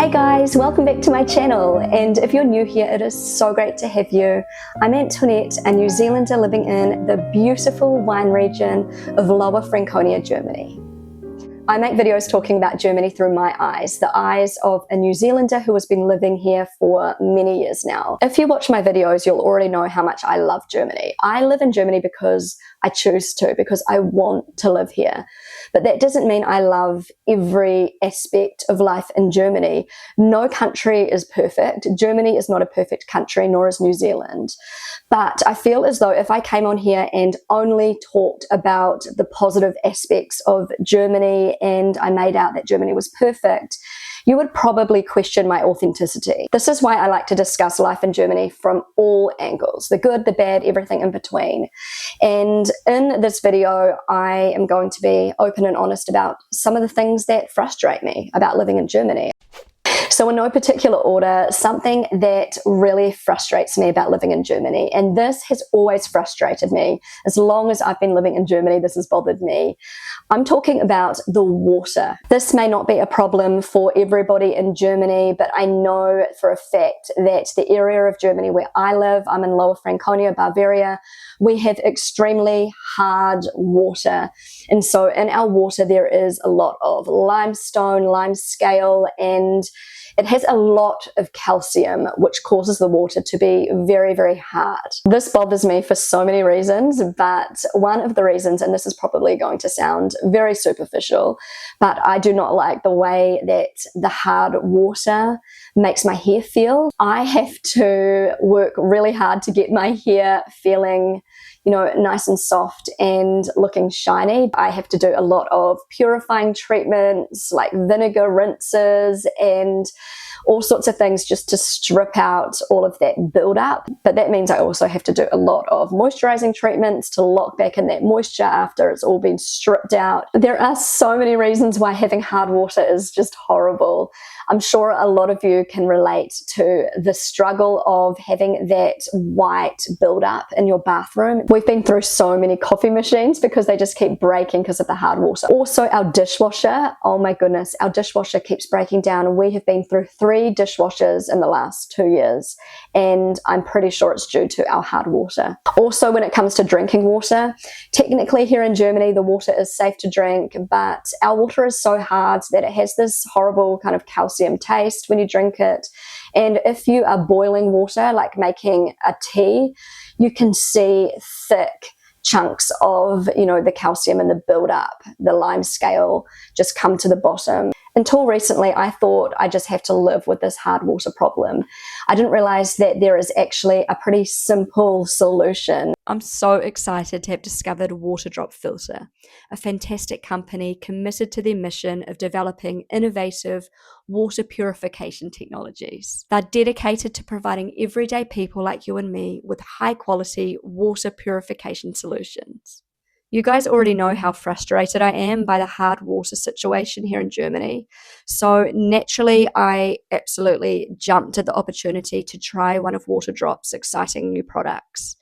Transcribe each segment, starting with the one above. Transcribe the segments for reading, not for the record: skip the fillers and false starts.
Hey guys, welcome back to my channel, and if you're new here, it is so great to have you. I'm Antoinette, a New Zealander living in the beautiful wine region of Lower Franconia, Germany. I make videos talking about Germany through my eyes, the eyes of a New Zealander who has been living here for many years now. If you watch my videos, you'll already know how much I love Germany. I live in Germany because I choose to, because I want to live here. But that doesn't mean I love every aspect of life in Germany. No country is perfect. Germany is not a perfect country, nor is New Zealand. But I feel as though if I came on here and only talked about the positive aspects of Germany and I made out that Germany was perfect, you would probably question my authenticity. This is why I like to discuss life in Germany from all angles, the good, the bad, everything in between. And in this video, I am going to be open and honest about some of the things that frustrate me about living in Germany. So in no particular order, something that really frustrates me about living in Germany, and this has always frustrated me. As long as I've been living in Germany, this has bothered me. I'm talking about the water. This may not be a problem for everybody in Germany, but I know for a fact that the area of Germany where I live, I'm in Lower Franconia, Bavaria, we have extremely hard water. And so in our water, there is a lot of limestone, limescale, and it has a lot of calcium, which causes the water to be very, very hard. This bothers me for so many reasons, but one of the reasons, and this is probably going to sound very superficial, but I do not like the way that the hard water makes my hair feel. I have to work really hard to get my hair feeling, you know, nice and soft and looking shiny. I have to do a lot of purifying treatments like vinegar rinses and all sorts of things just to strip out all of that buildup. But that means I also have to do a lot of moisturizing treatments to lock back in that moisture after it's all been stripped out. There are so many reasons why having hard water is just horrible. I'm sure a lot of you can relate to the struggle of having that white buildup in your bathroom. We've been through so many coffee machines because they just keep breaking because of the hard water. Also our dishwasher, oh my goodness, our dishwasher keeps breaking down, and we have been through 3 dishwashers in the last 2 years, and I'm pretty sure it's due to our hard water. Also, when it comes to drinking water, technically here in Germany the water is safe to drink, but our water is so hard that it has this horrible kind of calcium taste when you drink it. And if you are boiling water, like making a tea, you can see thick chunks of, you know, the calcium and the buildup, the lime scale just come to the bottom. Until recently, I thought I just have to live with this hard water problem. I didn't realize that there is actually a pretty simple solution. I'm so excited to have discovered Waterdrop Filter, a fantastic company committed to their mission of developing innovative water purification technologies. They're dedicated to providing everyday people like you and me with high quality water purification solutions. You guys already know how frustrated I am by the hard water situation here in Germany. So naturally, I absolutely jumped at the opportunity to try one of Waterdrop's exciting new products.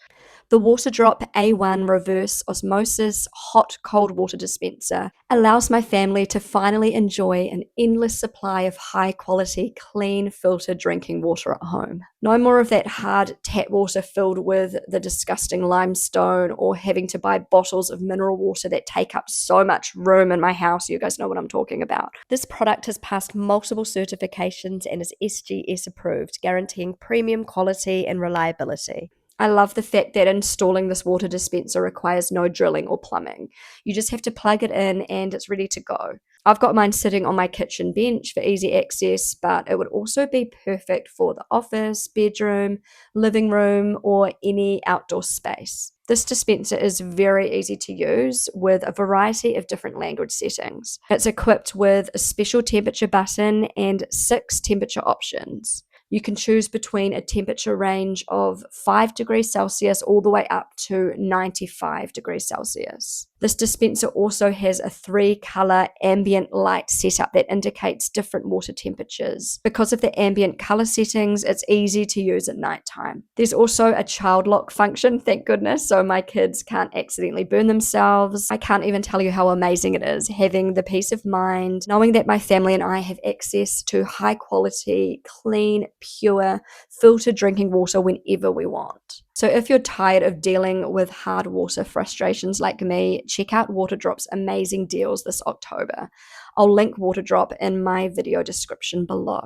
The Waterdrop A1 Reverse Osmosis Hot Cold Water Dispenser allows my family to finally enjoy an endless supply of high quality, clean, filtered drinking water at home. No more of that hard tap water filled with the disgusting limestone, or having to buy bottles of mineral water that take up so much room in my house. You guys know what I'm talking about. This product has passed multiple certifications and is SGS approved, guaranteeing premium quality and reliability. I love the fact that installing this water dispenser requires no drilling or plumbing. You just have to plug it in and it's ready to go. I've got mine sitting on my kitchen bench for easy access, but it would also be perfect for the office, bedroom, living room, or any outdoor space. This dispenser is very easy to use with a variety of different language settings. It's equipped with a special temperature button and 6 temperature options. You can choose between a temperature range of 5 degrees Celsius all the way up to 95 degrees Celsius. This dispenser also has a 3-color ambient light setup that indicates different water temperatures. Because of the ambient color settings, it's easy to use at nighttime. There's also a child lock function, thank goodness, so my kids can't accidentally burn themselves. I can't even tell you how amazing it is having the peace of mind, knowing that my family and I have access to high quality, clean, pure, filtered drinking water whenever we want. So if you're tired of dealing with hard water frustrations like me, check out Waterdrop's amazing deals this October. I'll link Waterdrop in my video description below.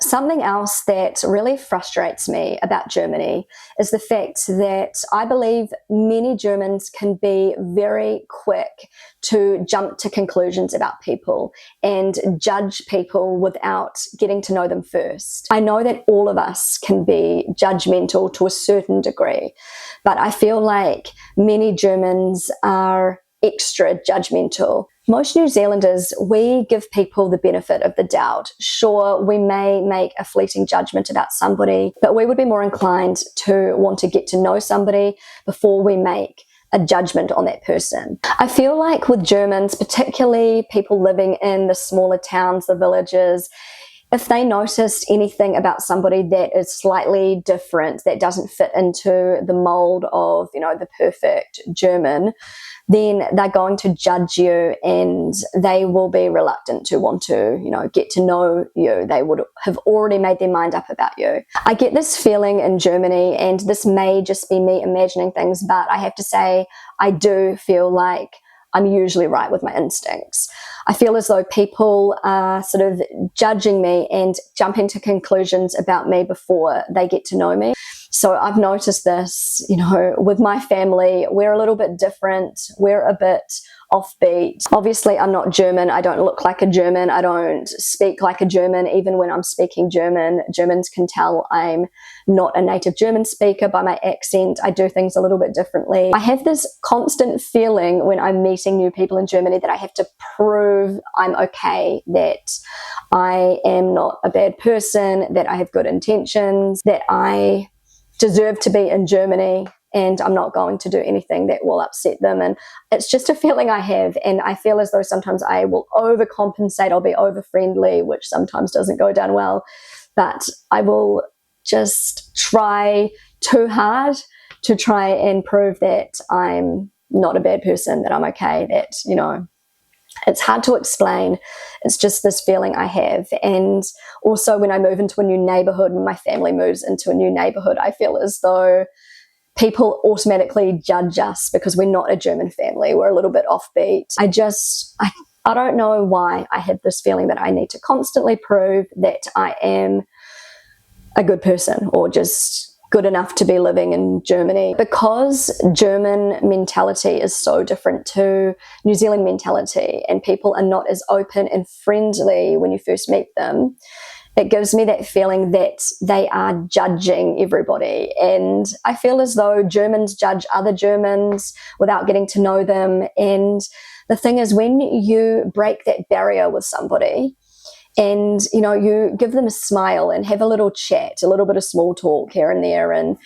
Something else that really frustrates me about Germany is the fact that I believe many Germans can be very quick to jump to conclusions about people and judge people without getting to know them first. I know that all of us can be judgmental to a certain degree, but I feel like many Germans are extra judgmental. Most New Zealanders, we give people the benefit of the doubt. Sure, we may make a fleeting judgment about somebody, but we would be more inclined to want to get to know somebody before we make a judgment on that person. I feel like with Germans, particularly people living in the smaller towns, the villages, if they noticed anything about somebody that is slightly different, that doesn't fit into the mold of, the perfect German, then they're going to judge you and they will be reluctant to want to, get to know you. They would have already made their mind up about you. I get this feeling in Germany, and this may just be me imagining things, but I have to say I do feel like I'm usually right with my instincts. I feel as though people are sort of judging me and jumping to conclusions about me before they get to know me. So I've noticed this, with my family, we're a little bit different. We're a bit offbeat. Obviously, I'm not German. I don't look like a German. I don't speak like a German. Even when I'm speaking German, Germans can tell I'm not a native German speaker by my accent. I do things a little bit differently. I have this constant feeling when I'm meeting new people in Germany that I have to prove I'm okay, that I am not a bad person, that I have good intentions, that I deserve to be in Germany, and I'm not going to do anything that will upset them. And it's just a feeling I have, and I feel as though sometimes I will overcompensate. I'll be over friendly, which sometimes doesn't go down well, but I will just try too hard to try and prove that I'm not a bad person, that I'm okay, that, it's hard to explain. It's just this feeling I have. And also when I move into a new neighborhood, when my family moves into a new neighborhood, I feel as though people automatically judge us because we're not a German family. We're a little bit offbeat. I don't know why I have this feeling that I need to constantly prove that I am a good person or just good enough to be living in Germany. Because German mentality is so different to New Zealand mentality, and people are not as open and friendly when you first meet them, it gives me that feeling that they are judging everybody. And I feel as though Germans judge other Germans without getting to know them. And the thing is, when you break that barrier with somebody, and, you give them a smile and have a little chat, a little bit of small talk here and there, and,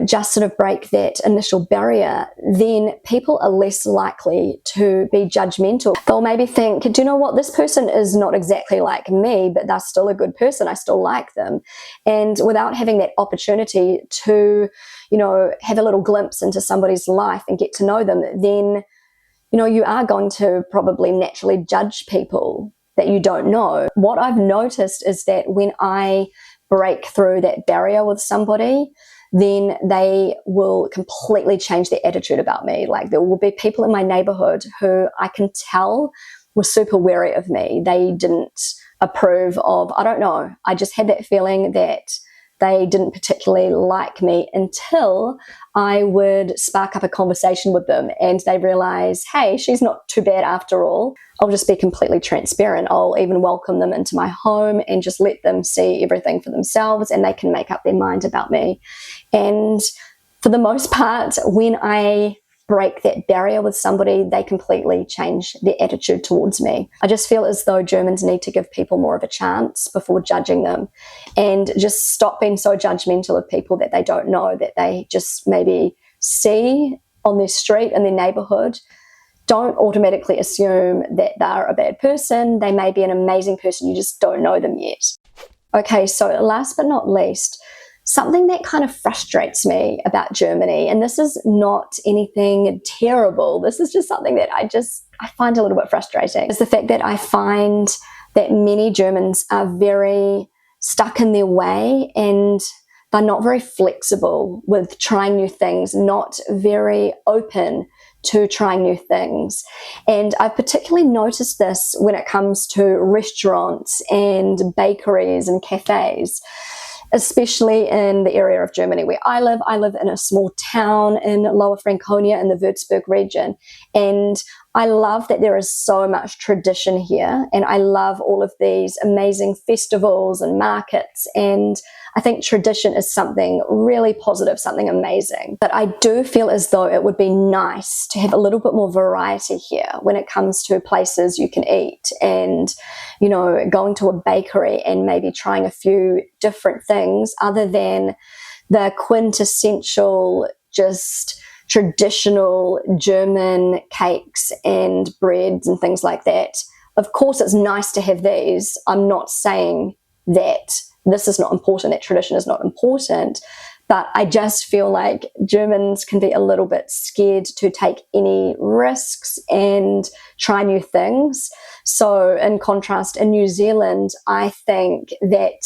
just sort of break that initial barrier, then people are less likely to be judgmental. They'll maybe think, do you know what, this person is not exactly like me, but they're still a good person. I still like them. And without having that opportunity to, have a little glimpse into somebody's life and get to know them, then, you are going to probably naturally judge people that you don't know. What I've noticed is that when I break through that barrier with somebody, then they will completely change their attitude about me. Like, there will be people in my neighborhood who I can tell were super wary of me. They didn't approve of, I don't know, I just had that feeling that they didn't particularly like me until I would spark up a conversation with them and they realize, hey, she's not too bad after all. I'll just be completely transparent. I'll even welcome them into my home and just let them see everything for themselves, and they can make up their mind about me. And for the most part, when I break that barrier with somebody, they completely change their attitude towards me. I just feel as though Germans need to give people more of a chance before judging them, and just stop being so judgmental of people that they don't know, that they just maybe see on their street, in their neighborhood, don't automatically assume that they're a bad person. They may be an amazing person, you just don't know them yet. Okay, so last but not least, something that kind of frustrates me about Germany, and this is not anything terrible, this is just something that I find a little bit frustrating, is the fact that I find that many Germans are very stuck in their way and they're not very flexible with trying new things, not very open to trying new things. And I've particularly noticed this when it comes to restaurants and bakeries and cafes, especially in the area of Germany where I live. I live in a small town in Lower Franconia in the Würzburg region, and I love that there is so much tradition here, and I love all of these amazing festivals and markets, and I think tradition is something really positive, something amazing. But I do feel as though it would be nice to have a little bit more variety here when it comes to places you can eat, and, you know, going to a bakery and maybe trying a few different things other than the quintessential, just traditional German cakes and breads and things like that. Of course, it's nice to have these. I'm not saying that this is not important, that tradition is not important, but I just feel like Germans can be a little bit scared to take any risks and try new things. So in contrast, in New Zealand, I think that,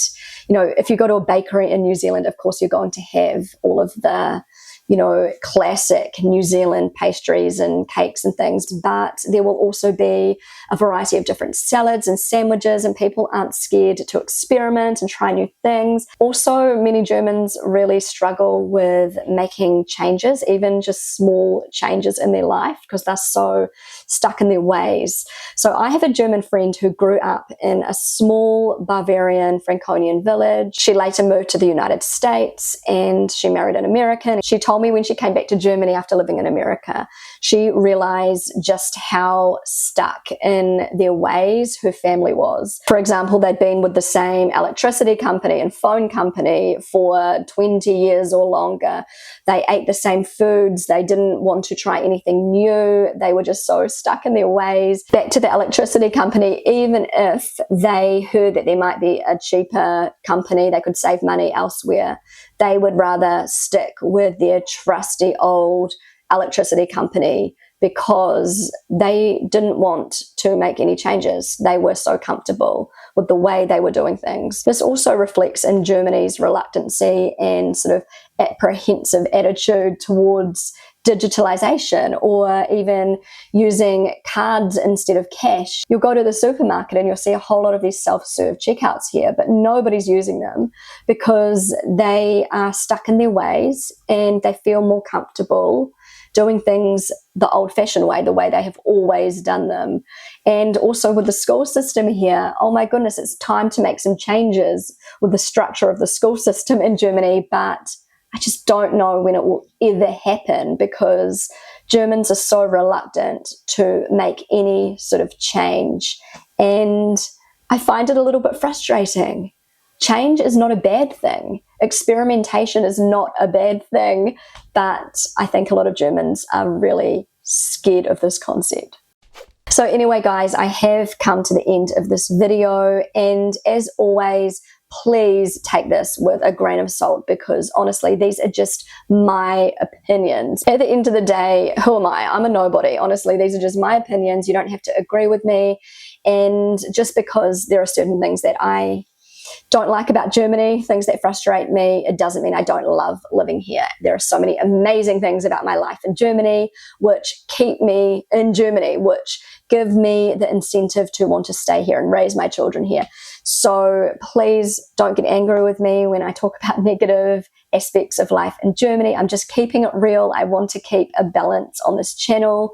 you know, if you go to a bakery in New Zealand, of course, you're going to have all of the, you know, classic New Zealand pastries and cakes and things, but there will also be a variety of different salads and sandwiches, and people aren't scared to experiment and try new things. Also, many Germans really struggle with making changes, even just small changes in their life, because they're so stuck in their ways. So I have a German friend who grew up in a small Bavarian Franconian village. She later moved to the United States and she married an American. She told me when she came back to Germany after living in America, she realized just how stuck in their ways her family was. For example, they'd been with the same electricity company and phone company for 20 years or longer. They ate the same foods. They didn't want to try anything new. They were just so stuck in their ways. Back to the electricity company, even if they heard that there might be a cheaper company, they could save money elsewhere, they would rather stick with their trusty old electricity company because they didn't want to make any changes. They were so comfortable with the way they were doing things. This also reflects in Germany's reluctancy and sort of apprehensive attitude towards digitalization, or even using cards instead of cash. You'll go to the supermarket and you'll see a whole lot of these self-serve checkouts here, but nobody's using them because they are stuck in their ways and they feel more comfortable doing things the old-fashioned way, the way they have always done them. And also with the school system here, oh my goodness, it's time to make some changes with the structure of the school system in Germany, but I just don't know when it will ever happen because Germans are so reluctant to make any sort of change. And I find it a little bit frustrating. Change is not a bad thing. Experimentation is not a bad thing, but I think a lot of Germans are really scared of this concept. So anyway, guys, I have come to the end of this video, and as always, please take this with a grain of salt because honestly, these are just my opinions. At the end of the day, who am I? I'm a nobody. Honestly, these are just my opinions. You don't have to agree with me. And just because there are certain things that I don't like about Germany, things that frustrate me, it doesn't mean I don't love living here. There are so many amazing things about my life in Germany which keep me in Germany, which give me the incentive to want to stay here and raise my children here. So please don't get angry with me when I talk about negative aspects of life in Germany. I'm just keeping it real. I want to keep a balance on this channel,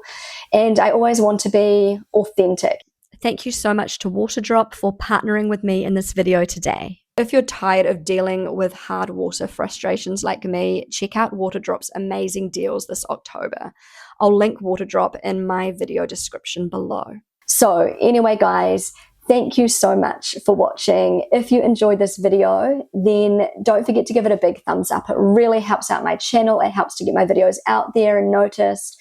and I always want to be authentic. Thank you so much to Waterdrop for partnering with me in this video today. If you're tired of dealing with hard water frustrations like me, check out Waterdrop's amazing deals this October. I'll link Waterdrop in my video description below. So anyway, guys, Thank you so much for watching. If you enjoyed this video, then don't forget to give it a big thumbs up. It really helps out my channel. It helps to get my videos out there and noticed.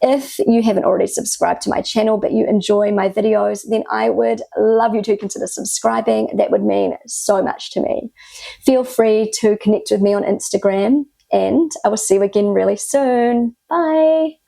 If you haven't already subscribed to my channel but you enjoy my videos, then I would love you to consider subscribing. That would mean so much to me. Feel free to connect with me on Instagram, and I will see you again really soon. Bye.